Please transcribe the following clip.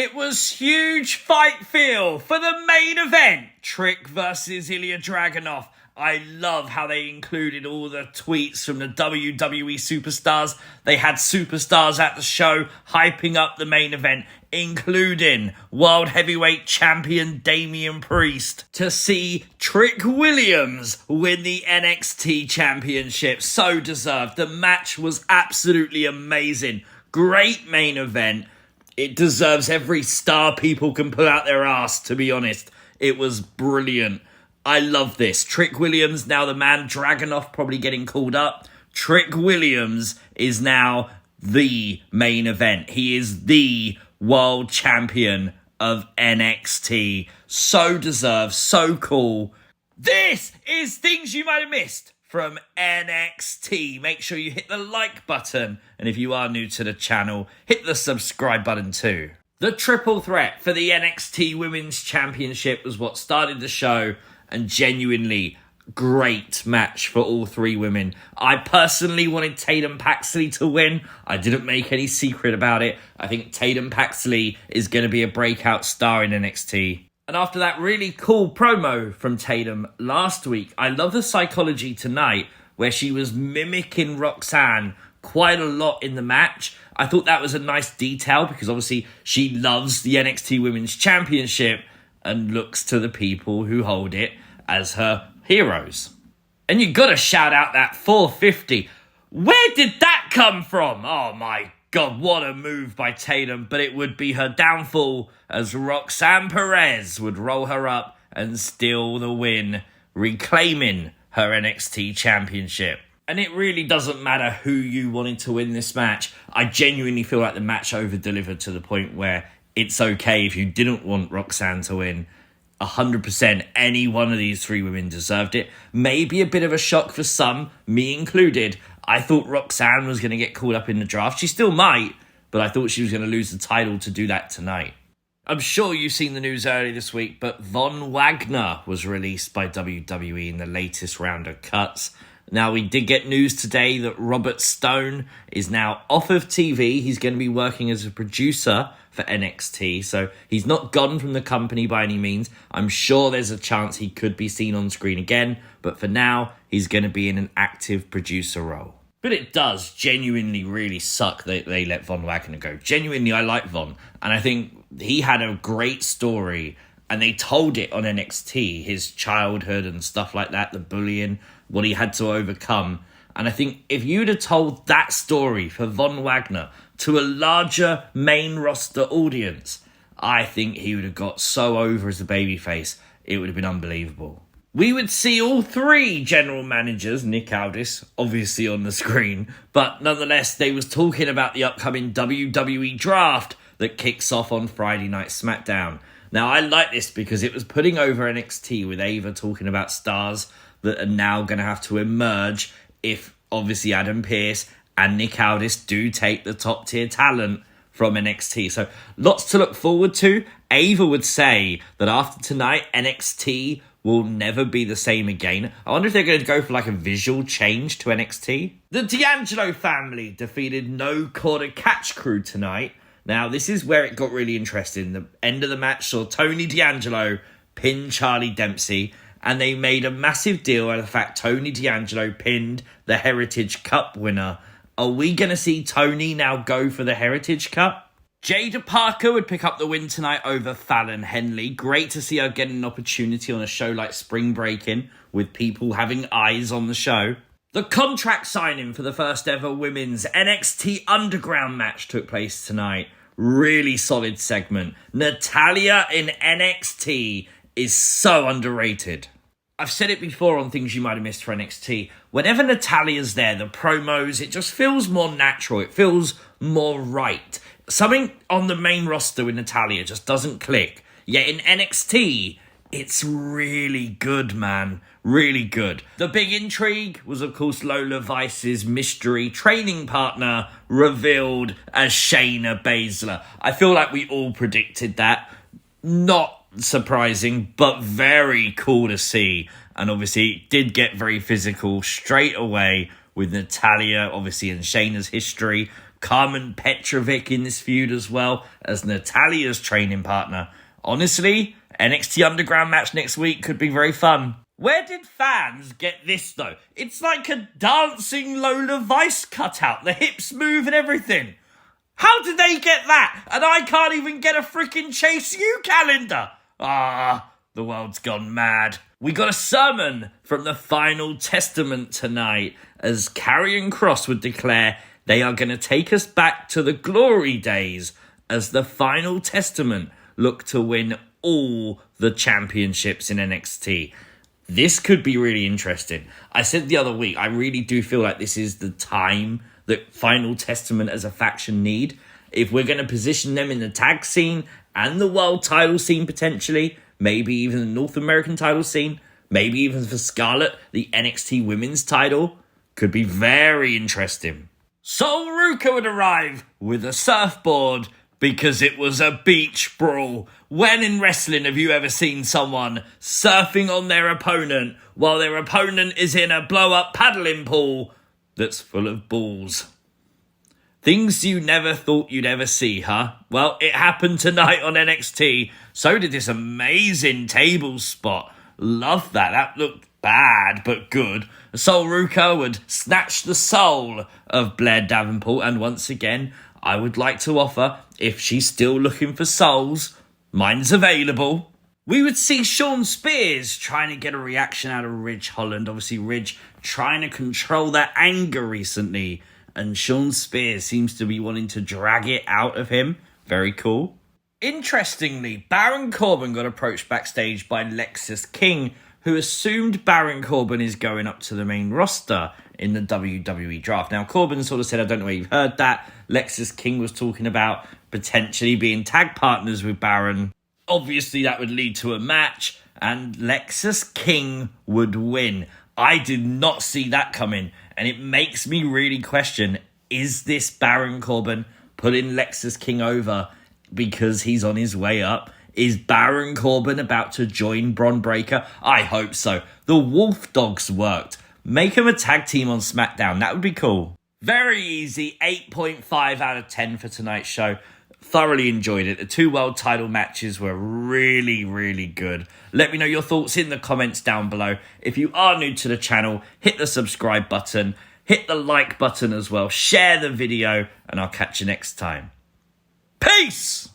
It was huge fight feel for the main event. Trick versus Ilja Dragunov. I love how they included all the tweets from the WWE superstars. They had superstars at the show hyping up the main event, including World Heavyweight Champion Damian Priest, to see Trick Williams win the NXT Championship. So deserved. The match was absolutely amazing. Great main event. It deserves every star people can put out their ass, to be honest. It was brilliant. I love this. Trick Williams, now the man. Dragunov probably getting called up. Trick Williams is now the main event. He is the world champion of NXT. So deserved, so cool. This is things you might have missed from NXT. Make sure you hit the like button. And if you are new to the channel, hit the subscribe button too. The triple threat for the NXT Women's Championship was what started the show. And genuinely great match for all three women. I personally wanted Tatum Paxley to win. I didn't make any secret about it. I think Tatum Paxley is going to be a breakout star in NXT. And after that really cool promo from Tatum last week, I love the psychology tonight where she was mimicking Roxanne quite a lot in the match. I thought that was a nice detail because obviously she loves the NXT Women's Championship and looks to the people who hold it as her heroes. And you gotta shout out that 450. Where did that come from? Oh my God, what a move by Tatum. But it would be her downfall as Roxanne Perez would roll her up and steal the win, reclaiming her NXT Championship. And it really doesn't matter who you wanted to win this match. I genuinely feel like the match over-delivered to the point where it's okay if you didn't want Roxanne to win. 100% any one of these three women deserved it. Maybe a bit of a shock for some, me included. I thought Roxanne was going to get called up in the draft. She still might, but I thought she was going to lose the title to do that tonight. I'm sure you've seen the news earlier this week, but Wagner was released by WWE in the latest round of cuts. Now, we did get news today that Robert Stone is now off of TV. He's going to be working as a producer for NXT, so he's not gone from the company by any means. I'm sure there's a chance he could be seen on screen again, but for now, he's going to be in an active producer role. But it does genuinely really suck that they let Wagner go. Genuinely, I like Von, and I think he had a great story, and they told it on NXT, his childhood and stuff like that, the bullying, what he had to overcome. And I think if you'd have told that story for Wagner to a larger main roster audience, I think he would have got so over as a babyface, it would have been unbelievable. We would see all three general managers, Nick Aldis, obviously on the screen, but nonetheless, they was talking about the upcoming WWE draft that kicks off on Friday Night SmackDown. Now, I like this because it was putting over NXT with Ava talking about stars that are now going to have to emerge if, obviously, Adam Pearce and Nick Aldis do take the top-tier talent from NXT. So, lots to look forward to. Ava would say that after tonight, NXT will never be the same again. I wonder if they're going to go for like a visual change to NXT. The D'Angelo family defeated No Quarter Catch Crew tonight. Now, this is where it got really interesting. The end of the match saw Tony D'Angelo pin Charlie Dempsey, and they made a massive deal out of the fact Tony D'Angelo pinned the Heritage Cup winner. Are we going to see Tony now go for the Heritage Cup? Jada Parker would pick up the win tonight over Fallon Henley. Great to see her getting an opportunity on a show like Spring Breaking with people having eyes on the show. The contract signing for the first ever women's NXT Underground match took place tonight. Really solid segment. Natalya in NXT is so underrated. I've said it before on things you might have missed for NXT. Whenever Natalya's there, the promos, it just feels more natural. It feels more right. Something on the main roster with Natalya just doesn't click. Yet in NXT, it's really good, man. Really good. The big intrigue was, of course, Lola Vice's mystery training partner revealed as Shayna Baszler. I feel like we all predicted that. Not surprising, but very cool to see. And obviously, it did get very physical straight away with Natalya, obviously, in Shayna's history. Carmen Petrovic in this feud as well as Natalia's training partner. Honestly, NXT Underground match next week could be very fun. Where did fans get this though? It's like a dancing Lola Vice cutout. The hips move and everything. How did they get that? And I can't even get a freaking Chase U calendar. The world's gone mad. We got a sermon from the Final Testament tonight as Karrion Kross would declare they are going to take us back to the glory days as the Final Testament look to win all the championships in NXT. This could be really interesting. I said the other week, I really do feel like this is the time that Final Testament as a faction need. If we're going to position them in the tag scene and the world title scene potentially, maybe even the North American title scene, maybe even for Scarlett, the NXT women's title, could be very interesting. Sol Ruka would arrive with a surfboard because it was a beach brawl. When in wrestling have you ever seen someone surfing on their opponent while their opponent is in a blow-up paddling pool that's full of balls? Things you never thought you'd ever see, huh? Well, it happened tonight on NXT. So did this amazing table spot. Love that. That looked bad, but good. Sol Ruka would snatch the soul of Blair Davenport. And once again, I would like to offer, if she's still looking for souls, mine's available. We would see Shawn Spears trying to get a reaction out of Ridge Holland. Obviously, Ridge trying to control that anger recently. And Shawn Spears seems to be wanting to drag it out of him. Very cool. Interestingly, Baron Corbin got approached backstage by Lexis King, who assumed Baron Corbin is going up to the main roster in the WWE draft. Now, Corbin sort of said, I don't know where you've heard that. Lexis King was talking about potentially being tag partners with Baron. Obviously, that would lead to a match, and Lexis King would win. I did not see that coming, and it makes me really question, is this Baron Corbin putting Lexis King over because he's on his way up? Is Baron Corbin about to join Bron Breakker? I hope so. The Wolf Dogs worked. Make him a tag team on SmackDown. That would be cool. Very easy. 8.5 out of 10 for tonight's show. Thoroughly enjoyed it. The two world title matches were really, really good. Let me know your thoughts in the comments down below. If you are new to the channel, hit the subscribe button. Hit the like button as well. Share the video, and I'll catch you next time. Peace!